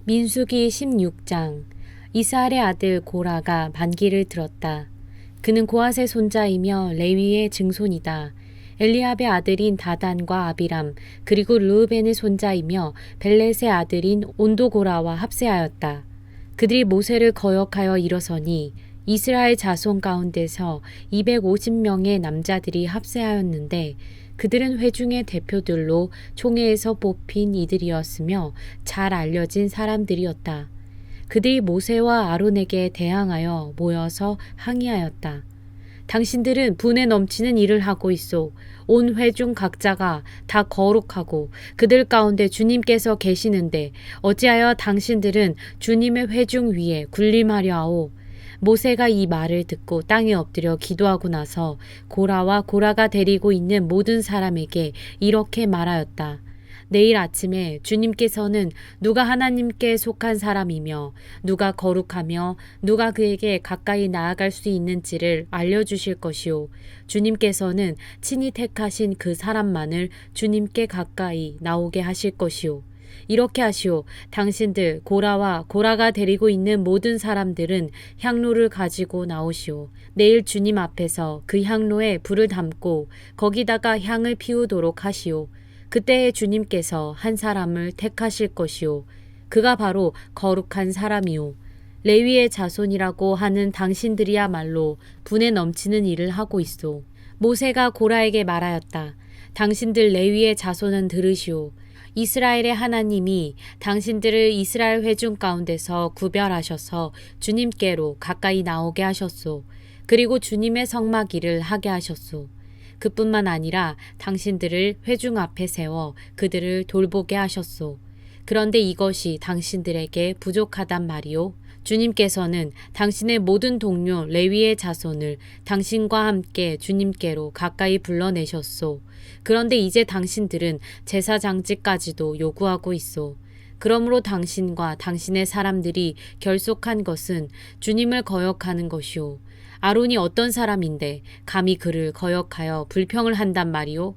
민수기 16장. 이스라엘의 아들 고라가 반기를 들었다. 그는 고핫의 손자이며 레위의 증손이다. 엘리압의 아들인 다단과 아비람 그리고 르우벤의 손자이며 벨렛의 아들인 온도고라와 합세하였다. 그들이 모세를 거역하여 일어서니 이스라엘 자손 가운데서 250명의 남자들이 합세하였는데 그들은 회중의 대표들로 총회에서 뽑힌 이들이었으며 잘 알려진 사람들이었다. 그들이 모세와 아론에게 대항하여 모여서 항의하였다. 당신들은 분에 넘치는 일을 하고 있어. 온 회중 각자가 다 거룩하고 그들 가운데 주님께서 계시는데 어찌하여 당신들은 주님의 회중 위에 군림하려 하오. 모세가 이 말을 듣고 땅에 엎드려 기도하고 나서 고라와 고라가 데리고 있는 모든 사람에게 이렇게 말하였다. 내일 아침에 주님께서는 누가 하나님께 속한 사람이며 누가 거룩하며 누가 그에게 가까이 나아갈 수 있는지를 알려주실 것이요. 주님께서는 친히 택하신 그 사람만을 주님께 가까이 나오게 하실 것이요. 이렇게 하시오. 당신들 고라와 고라가 데리고 있는 모든 사람들은 향로를 가지고 나오시오. 내일 주님 앞에서 그 향로에 불을 담고 거기다가 향을 피우도록 하시오. 그때에 주님께서 한 사람을 택하실 것이오. 그가 바로 거룩한 사람이오. 레위의 자손이라고 하는 당신들이야말로 분에 넘치는 일을 하고 있어. 모세가 고라에게 말하였다. 당신들 레위의 자손은 들으시오. 이스라엘의 하나님이 당신들을 이스라엘 회중 가운데서 구별하셔서 주님께로 가까이 나오게 하셨소. 그리고 주님의 성막일을 하게 하셨소. 그뿐만 아니라 당신들을 회중 앞에 세워 그들을 돌보게 하셨소. 그런데 이것이 당신들에게 부족하단 말이오. 주님께서는 당신의 모든 동료 레위의 자손을 당신과 함께 주님께로 가까이 불러내셨소. 그런데 이제 당신들은 제사장직까지도 요구하고 있소. 그러므로 당신과 당신의 사람들이 결속한 것은 주님을 거역하는 것이오. 아론이 어떤 사람인데 감히 그를 거역하여 불평을 한단 말이오.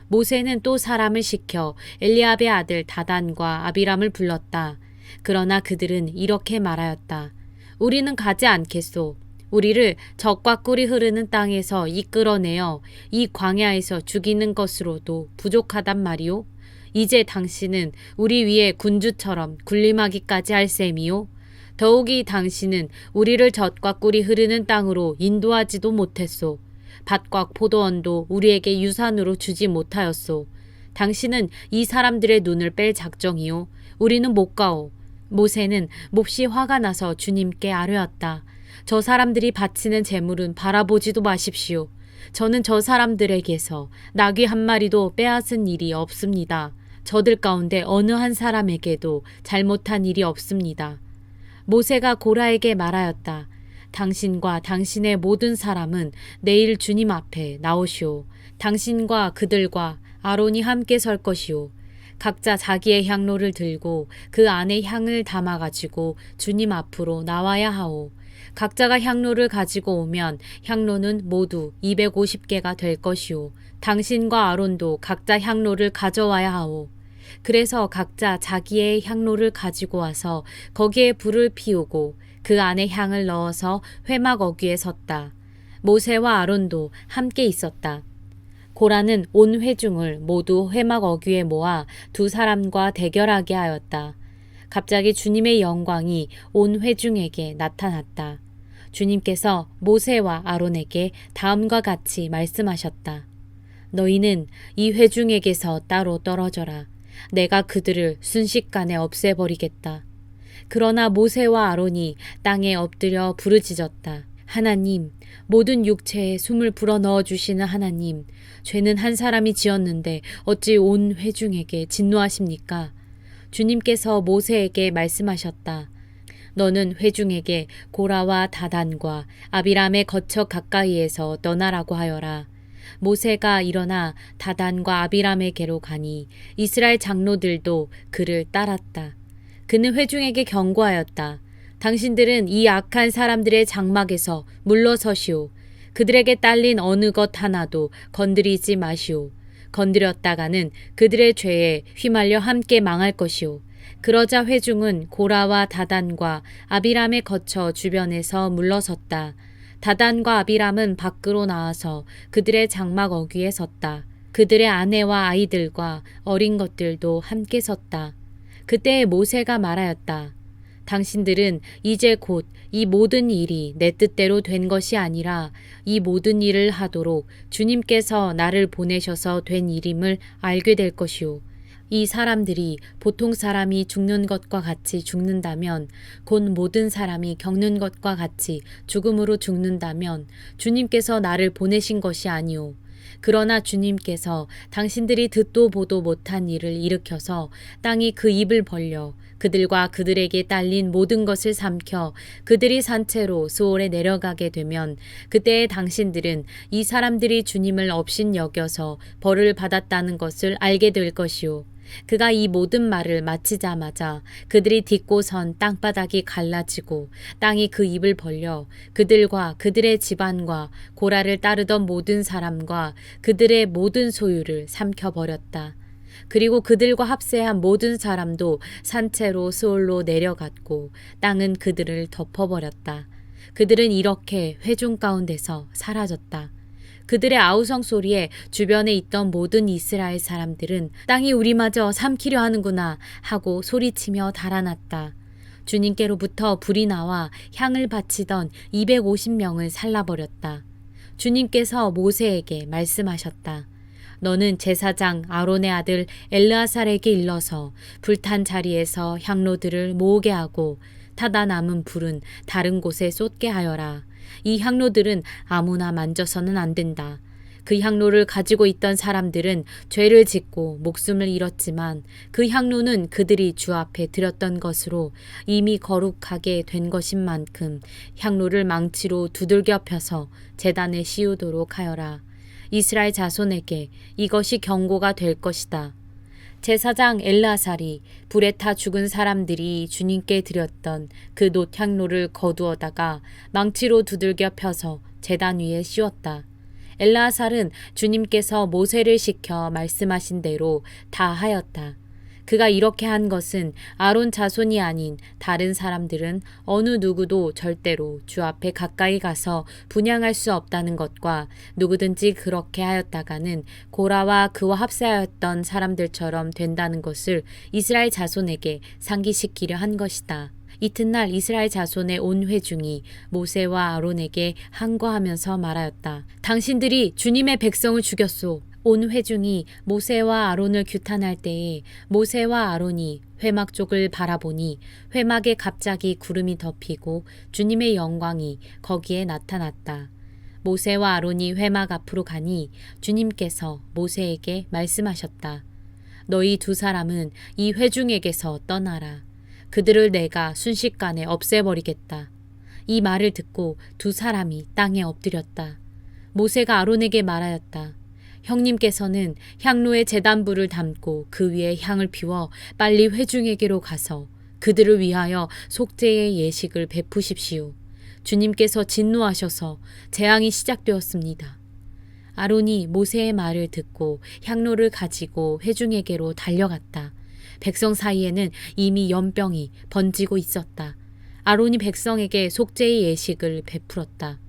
모세는 또 사람을 시켜 엘리압의 아들 다단과 아비람을 불렀다. 그러나 그들은 이렇게 말하였다. 우리는 가지 않겠소. 우리를 적과 꿀이 흐르는 땅에서 이끌어내어 이 광야에서 죽이는 것으로도 부족하단 말이오. 이제 당신은 우리 위에 군주처럼 군림하기까지 할 셈이오. 더욱이 당신은 우리를 젖과 꿀이 흐르는 땅으로 인도하지도 못했소. 밭과 포도원도 우리에게 유산으로 주지 못하였소. 당신은 이 사람들의 눈을 뺄 작정이요. 우리는 못 가오. 모세는 몹시 화가 나서 주님께 아뢰었다. 저 사람들이 바치는 제물은 바라보지도 마십시오. 저는 저 사람들에게서 나귀 한 마리도 빼앗은 일이 없습니다. 저들 가운데 어느 한 사람에게도 잘못한 일이 없습니다. 모세가 고라에게 말하였다. 당신과 당신의 모든 사람은 내일 주님 앞에 나오시오. 당신과 그들과 아론이 함께 설 것이오. 각자 자기의 향로를 들고 그 안에 향을 담아가지고 주님 앞으로 나와야 하오. 각자가 향로를 가지고 오면 향로는 모두 250개가 될 것이오. 당신과 아론도 각자 향로를 가져와야 하오. 그래서 각자 자기의 향로를 가지고 와서 거기에 불을 피우고 그 안에 향을 넣어서 회막 어귀에 섰다. 모세와 아론도 함께 있었다. 고라는 온 회중을 모두 회막 어귀에 모아 두 사람과 대결하게 하였다. 갑자기 주님의 영광이 온 회중에게 나타났다. 주님께서 모세와 아론에게 다음과 같이 말씀하셨다. 너희는 이 회중에게서 따로 떨어져라. 내가 그들을 순식간에 없애버리겠다. 그러나 모세와 아론이 땅에 엎드려 부르짖었다. 하나님, 모든 육체에 숨을 불어넣어 주시는 하나님, 죄는 한 사람이 지었는데 어찌 온 회중에게 진노하십니까? 주님께서 모세에게 말씀하셨다. 너는 회중에게 고라와 다단과 아비람의 거처 가까이에서 떠나라고 하여라. 모세가 일어나 다단과 아비람에게로 가니 이스라엘 장로들도 그를 따랐다. 그는 회중에게 경고하였다. 당신들은 이 악한 사람들의 장막에서 물러서시오. 그들에게 딸린 어느 것 하나도 건드리지 마시오. 건드렸다가는 그들의 죄에 휘말려 함께 망할 것이오. 그러자 회중은 고라와 다단과 아비람에 거쳐 주변에서 물러섰다. 다단과 아비람은 밖으로 나와서 그들의 장막 어귀에 섰다. 그들의 아내와 아이들과 어린 것들도 함께 섰다. 그때 모세가 말하였다. 당신들은 이제 곧 이 모든 일이 내 뜻대로 된 것이 아니라 이 모든 일을 하도록 주님께서 나를 보내셔서 된 일임을 알게 될 것이오. 이 사람들이 보통 사람이 죽는 것과 같이 죽는다면, 곧 모든 사람이 겪는 것과 같이 죽음으로 죽는다면 주님께서 나를 보내신 것이 아니오. 그러나 주님께서 당신들이 듣도 보도 못한 일을 일으켜서 땅이 그 입을 벌려 그들과 그들에게 딸린 모든 것을 삼켜 그들이 산채로 수월에 내려가게 되면 그때에 당신들은 이 사람들이 주님을 업신여겨서 벌을 받았다는 것을 알게 될 것이오. 그가 이 모든 말을 마치자마자 그들이 딛고 선 땅바닥이 갈라지고 땅이 그 입을 벌려 그들과 그들의 집안과 고라를 따르던 모든 사람과 그들의 모든 소유를 삼켜버렸다. 그리고 그들과 합세한 모든 사람도 산채로 수올로 내려갔고 땅은 그들을 덮어버렸다. 그들은 이렇게 회중 가운데서 사라졌다. 그들의 아우성 소리에 주변에 있던 모든 이스라엘 사람들은 땅이 우리마저 삼키려 하는구나 하고 소리치며 달아났다. 주님께로부터 불이 나와 향을 바치던 250명을 살라버렸다. 주님께서 모세에게 말씀하셨다. 너는 제사장 아론의 아들 엘르아살에게 일러서 불탄 자리에서 향로들을 모으게 하고 타다 남은 불은 다른 곳에 쏟게 하여라. 이 향로들은 아무나 만져서는 안 된다. 그 향로를 가지고 있던 사람들은 죄를 짓고 목숨을 잃었지만 그 향로는 그들이 주 앞에 드렸던 것으로 이미 거룩하게 된 것인 만큼 향로를 망치로 두들겨 펴서 제단에 씌우도록 하여라. 이스라엘 자손에게 이것이 경고가 될 것이다. 제사장 엘르아살이 불에 타 죽은 사람들이 주님께 드렸던 그 놋향로를 거두어다가 망치로 두들겨 펴서 제단 위에 씌웠다. 엘르아살은 주님께서 모세를 시켜 말씀하신 대로 다 하였다. 그가 이렇게 한 것은 아론 자손이 아닌 다른 사람들은 어느 누구도 절대로 주 앞에 가까이 가서 분향할 수 없다는 것과 누구든지 그렇게 하였다가는 고라와 그와 합세하였던 사람들처럼 된다는 것을 이스라엘 자손에게 상기시키려 한 것이다. 이튿날 이스라엘 자손의 온 회중이 모세와 아론에게 항거하면서 말하였다. 당신들이 주님의 백성을 죽였소. 온 회중이 모세와 아론을 규탄할 때에 모세와 아론이 회막 쪽을 바라보니 회막에 갑자기 구름이 덮이고 주님의 영광이 거기에 나타났다. 모세와 아론이 회막 앞으로 가니 주님께서 모세에게 말씀하셨다. 너희 두 사람은 이 회중에게서 떠나라. 그들을 내가 순식간에 없애버리겠다. 이 말을 듣고 두 사람이 땅에 엎드렸다. 모세가 아론에게 말하였다. 형님께서는 향로에 제단불을 담고 그 위에 향을 피워 빨리 회중에게로 가서 그들을 위하여 속죄의 예식을 베푸십시오. 주님께서 진노하셔서 재앙이 시작되었습니다. 아론이 모세의 말을 듣고 향로를 가지고 회중에게로 달려갔다. 백성 사이에는 이미 연병이 번지고 있었다. 아론이 백성에게 속죄의 예식을 베풀었다.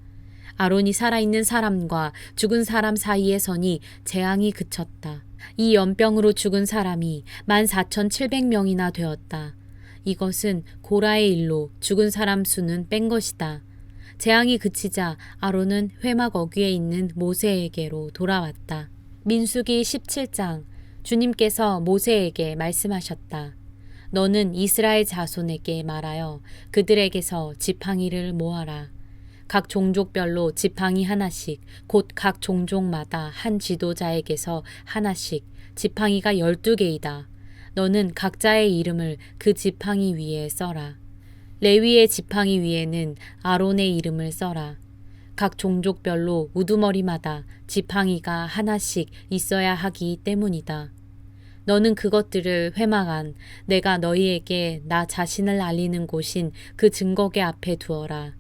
아론이 살아있는 사람과 죽은 사람 사이에 서니 재앙이 그쳤다. 이 연병으로 죽은 사람이 14,700명이나 되었다. 이것은 고라의 일로 죽은 사람 수는 뺀 것이다. 재앙이 그치자 아론은 회막 어귀에 있는 모세에게로 돌아왔다. 민수기 17장. 주님께서 모세에게 말씀하셨다. 너는 이스라엘 자손에게 말하여 그들에게서 지팡이를 모아라. 각 종족별로 지팡이 하나씩, 곧 각 종족마다 한 지도자에게서 하나씩, 지팡이가 12개이다. 너는 각자의 이름을 그 지팡이 위에 써라. 레위의 지팡이 위에는 아론의 이름을 써라. 각 종족별로 우두머리마다 지팡이가 하나씩 있어야 하기 때문이다. 너는 그것들을 회막 안 내가 너희에게 나 자신을 알리는 곳인 그 증거계 앞에 두어라.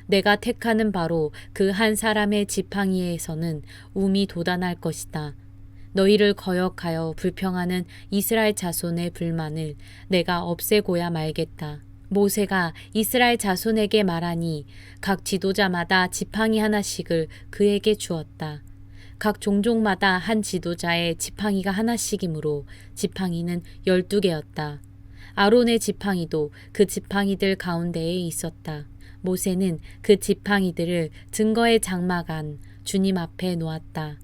내가 택하는 바로 그 한 사람의 지팡이에서는 움이 돋아날 것이다. 너희를 거역하여 불평하는 이스라엘 자손의 불만을 내가 없애고야 말겠다. 모세가 이스라엘 자손에게 말하니 각 지도자마다 지팡이 하나씩을 그에게 주었다. 각 종족마다 한 지도자의 지팡이가 하나씩이므로 지팡이는 12개였다. 아론의 지팡이도 그 지팡이들 가운데에 있었다. 모세는 그 지팡이들을 증거의 장막 안 주님 앞에 놓았다.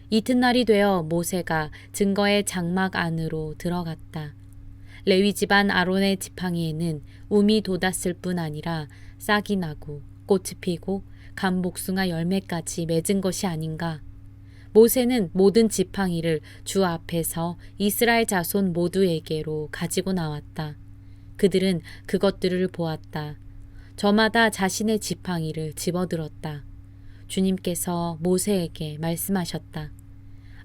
이튿날이 되어 모세가 증거의 장막 안으로 들어갔다. 레위 집안 아론의 지팡이에는 움이 돋았을 뿐 아니라 싹이 나고 꽃이 피고 감복숭아 열매까지 맺은 것이 아닌가. 모세는 모든 지팡이를 주 앞에서 이스라엘 자손 모두에게로 가지고 나왔다. 그들은 그것들을 보았다. 저마다 자신의 지팡이를 집어들었다. 주님께서 모세에게 말씀하셨다.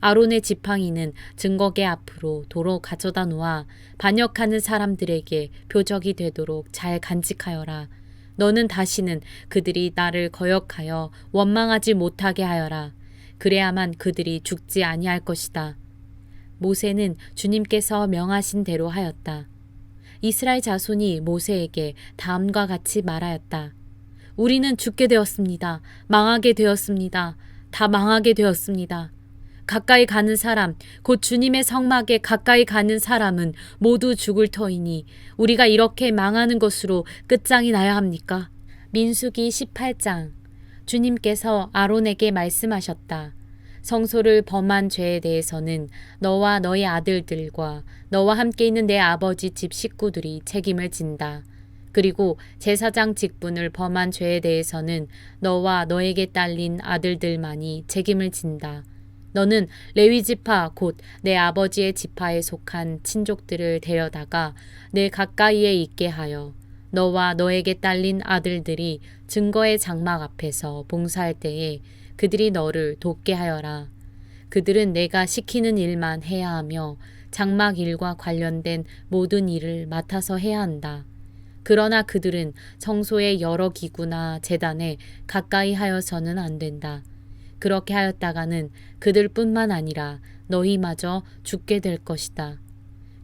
아론의 지팡이는 증거계 앞으로 도로 가져다 놓아 반역하는 사람들에게 표적이 되도록 잘 간직하여라. 너는 다시는 그들이 나를 거역하여 원망하지 못하게 하여라. 그래야만 그들이 죽지 아니할 것이다. 모세는 주님께서 명하신 대로 하였다. 이스라엘 자손이 모세에게 다음과 같이 말하였다. 우리는 죽게 되었습니다. 망하게 되었습니다. 다 망하게 되었습니다. 가까이 가는 사람, 곧 주님의 성막에 가까이 가는 사람은 모두 죽을 터이니 우리가 이렇게 망하는 것으로 끝장이 나야 합니까? 민수기 18장. 주님께서 아론에게 말씀하셨다. 성소를 범한 죄에 대해서는 너와 너의 아들들과 너와 함께 있는 내 아버지 집 식구들이 책임을 진다. 그리고 제사장 직분을 범한 죄에 대해서는 너와 너에게 딸린 아들들만이 책임을 진다. 너는 레위 지파 곧 내 아버지의 지파에 속한 친족들을 데려다가 내 가까이에 있게 하여 너와 너에게 딸린 아들들이 증거의 장막 앞에서 봉사할 때에 그들이 너를 돕게 하여라. 그들은 내가 시키는 일만 해야 하며 장막 일과 관련된 모든 일을 맡아서 해야 한다. 그러나 그들은 성소의 여러 기구나 제단에 가까이 하여서는 안 된다. 그렇게 하였다가는 그들뿐만 아니라 너희마저 죽게 될 것이다.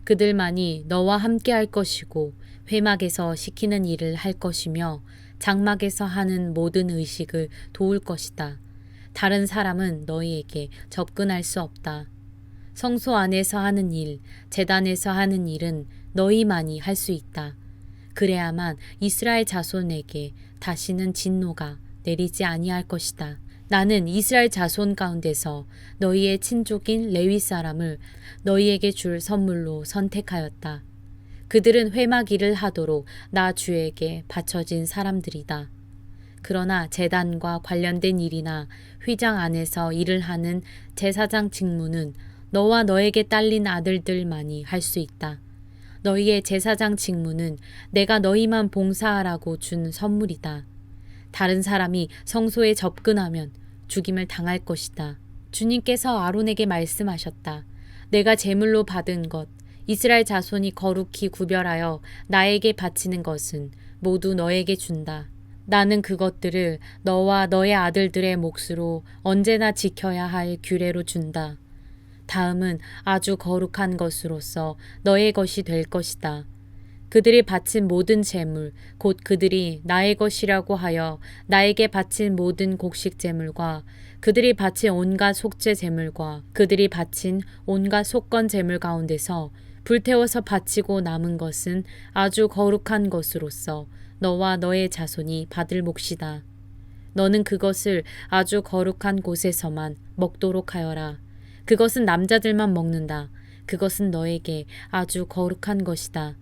그들만이 너와 함께 할 것이고 회막에서 시키는 일을 할 것이며 장막에서 하는 모든 의식을 도울 것이다. 다른 사람은 너희에게 접근할 수 없다. 성소 안에서 하는 일, 제단에서 하는 일은 너희만이 할 수 있다. 그래야만 이스라엘 자손에게 다시는 진노가 내리지 아니할 것이다. 나는 이스라엘 자손 가운데서 너희의 친족인 레위 사람을 너희에게 줄 선물로 선택하였다. 그들은 회막 일을 하도록 나 주에게 바쳐진 사람들이다. 그러나 제단과 관련된 일이나 휘장 안에서 일을 하는 제사장 직무는 너와 너에게 딸린 아들들만이 할 수 있다. 너희의 제사장 직무는 내가 너희만 봉사하라고 준 선물이다. 다른 사람이 성소에 접근하면 죽임을 당할 것이다. 주님께서 아론에게 말씀하셨다. 내가 제물로 받은 것, 이스라엘 자손이 거룩히 구별하여 나에게 바치는 것은 모두 너에게 준다. 나는 그것들을 너와 너의 아들들의 몫으로 언제나 지켜야 할 규례로 준다. 다음은 아주 거룩한 것으로서 너의 것이 될 것이다. 그들이 바친 모든 제물, 곧 그들이 나의 것이라고 하여 나에게 바친 모든 곡식 제물과 그들이 바친 온갖 속죄 제물과 그들이 바친 온갖 속건 제물 가운데서 불태워서 바치고 남은 것은 아주 거룩한 것으로서 너와 너의 자손이 받을 몫이다. 너는 그것을 아주 거룩한 곳에서만 먹도록 하여라. 그것은 남자들만 먹는다. 그것은 너에게 아주 거룩한 것이다.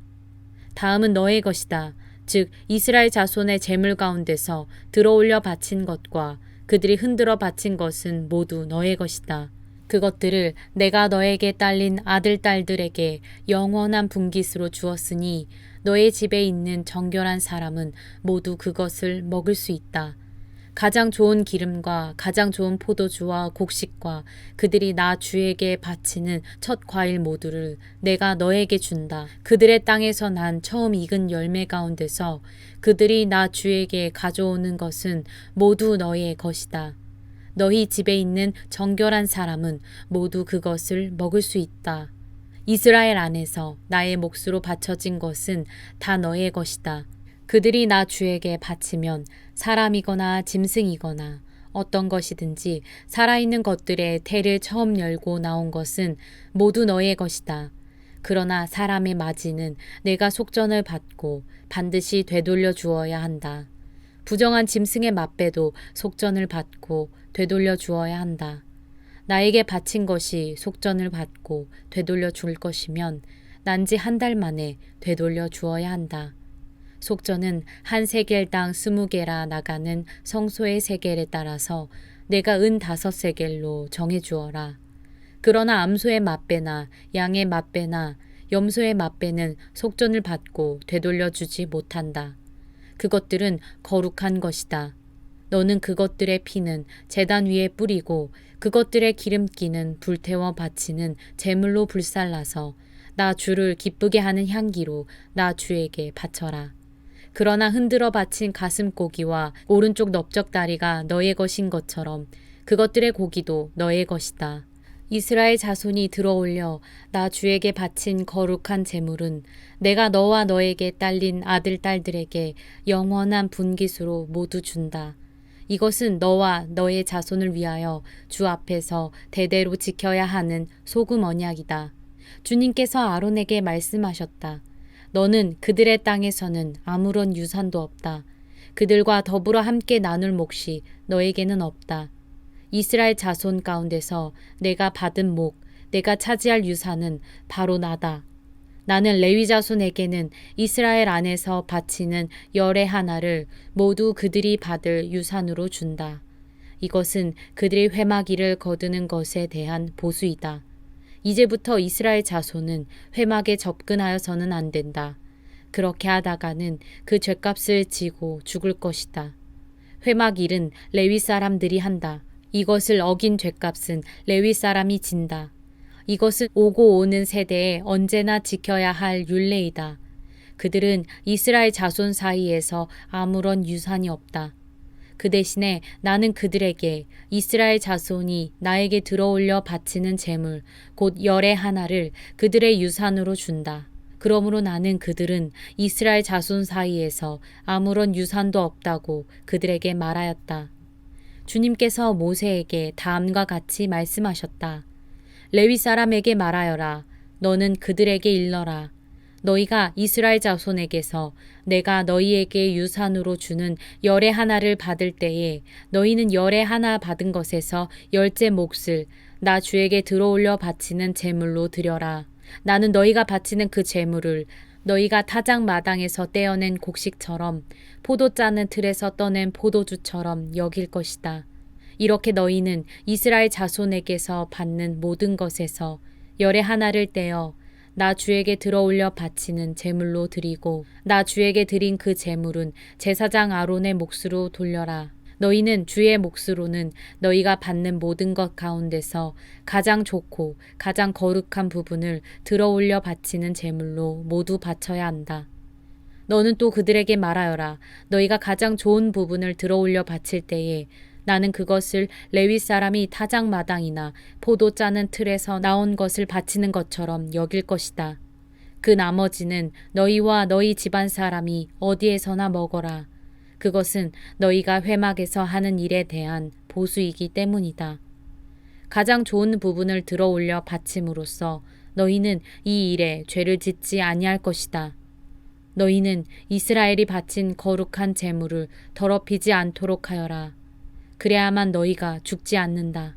다음은 너의 것이다. 즉 이스라엘 자손의 제물 가운데서 들어올려 바친 것과 그들이 흔들어 바친 것은 모두 너의 것이다. 그것들을 내가 너에게 딸린 아들, 딸들에게 영원한 분깃으로 주었으니 너의 집에 있는 정결한 사람은 모두 그것을 먹을 수 있다. 가장 좋은 기름과 가장 좋은 포도주와 곡식과 그들이 나 주에게 바치는 첫 과일 모두를 내가 너에게 준다. 그들의 땅에서 난 처음 익은 열매 가운데서 그들이 나 주에게 가져오는 것은 모두 너의 것이다. 너희 집에 있는 정결한 사람은 모두 그것을 먹을 수 있다. 이스라엘 안에서 나의 몫으로 바쳐진 것은 다 너의 것이다. 그들이 나 주에게 바치면 사람이거나 짐승이거나 어떤 것이든지 살아있는 것들의 태를 처음 열고 나온 것은 모두 너의 것이다. 그러나 사람의 마지는 내가 속전을 받고 반드시 되돌려 주어야 한다. 부정한 짐승의 맛배도 속전을 받고 되돌려 주어야 한다. 나에게 바친 것이 속전을 받고 되돌려 줄 것이면 난지 한 달 만에 되돌려 주어야 한다. 속전은 한 세겔당 20개라 나가는 성소의 세겔에 따라서 내가 은 5세겔로 정해 주어라. 그러나 암소의 맛배나 양의 맛배나 염소의 맛배는 속전을 받고 되돌려 주지 못한다. 그것들은 거룩한 것이다. 너는 그것들의 피는 제단 위에 뿌리고 그것들의 기름기는 불태워 바치는 제물로 불살라서 나 주를 기쁘게 하는 향기로 나 주에게 바쳐라. 그러나 흔들어 바친 가슴 고기와 오른쪽 넓적다리가 너의 것인 것처럼 그것들의 고기도 너의 것이다. 이스라엘 자손이 들어올려 나 주에게 바친 거룩한 제물은 내가 너와 너에게 딸린 아들 딸들에게 영원한 분깃으로 모두 준다. 이것은 너와 너의 자손을 위하여 주 앞에서 대대로 지켜야 하는 소금 언약이다. 주님께서 아론에게 말씀하셨다. 너는 그들의 땅에서는 아무런 유산도 없다. 그들과 더불어 함께 나눌 몫이 너에게는 없다. 이스라엘 자손 가운데서 내가 받은 목, 내가 차지할 유산은 바로 나다. 나는 레위 자손에게는 이스라엘 안에서 바치는 열의 하나를 모두 그들이 받을 유산으로 준다. 이것은 그들이 회막일을 거두는 것에 대한 보수이다. 이제부터 이스라엘 자손은 회막에 접근하여서는 안 된다. 그렇게 하다가는 그 죄값을 지고 죽을 것이다. 회막일은 레위 사람들이 한다. 이것을 어긴 죄값은 레위 사람이 진다. 이것은 오고 오는 세대에 언제나 지켜야 할 율례이다. 그들은 이스라엘 자손 사이에서 아무런 유산이 없다. 그 대신에 나는 그들에게 이스라엘 자손이 나에게 들어올려 바치는 제물, 곧 열의 하나를 그들의 유산으로 준다. 그러므로 나는 그들은 이스라엘 자손 사이에서 아무런 유산도 없다고 그들에게 말하였다. 주님께서 모세에게 다음과 같이 말씀하셨다. 레위 사람에게 말하여라. 너는 그들에게 일러라. 너희가 이스라엘 자손에게서 내가 너희에게 유산으로 주는 열의 하나를 받을 때에 너희는 열의 하나 받은 것에서 10째 몫을 나 주에게 들어올려 바치는 제물로 드려라. 나는 너희가 바치는 그 제물을 너희가 타작 마당에서 떼어낸 곡식처럼 포도 짜는 틀에서 떠낸 포도주처럼 여길 것이다. 이렇게 너희는 이스라엘 자손에게서 받는 모든 것에서 열의 하나를 떼어 나 주에게 들어올려 바치는 제물로 드리고 나 주에게 드린 그 제물은 제사장 아론의 몫으로 돌려라. 너희는 주의 몫으로는 너희가 받는 모든 것 가운데서 가장 좋고 가장 거룩한 부분을 들어올려 바치는 제물로 모두 바쳐야 한다. 너는 또 그들에게 말하여라. 너희가 가장 좋은 부분을 들어올려 바칠 때에 나는 그것을 레위 사람이 타작마당이나 포도 짜는 틀에서 나온 것을 바치는 것처럼 여길 것이다. 그 나머지는 너희와 너희 집안 사람이 어디에서나 먹어라. 그것은 너희가 회막에서 하는 일에 대한 보수이기 때문이다. 가장 좋은 부분을 들어올려 바침으로써 너희는 이 일에 죄를 짓지 아니할 것이다. 너희는 이스라엘이 바친 거룩한 제물을 더럽히지 않도록 하여라. 그래야만 너희가 죽지 않는다.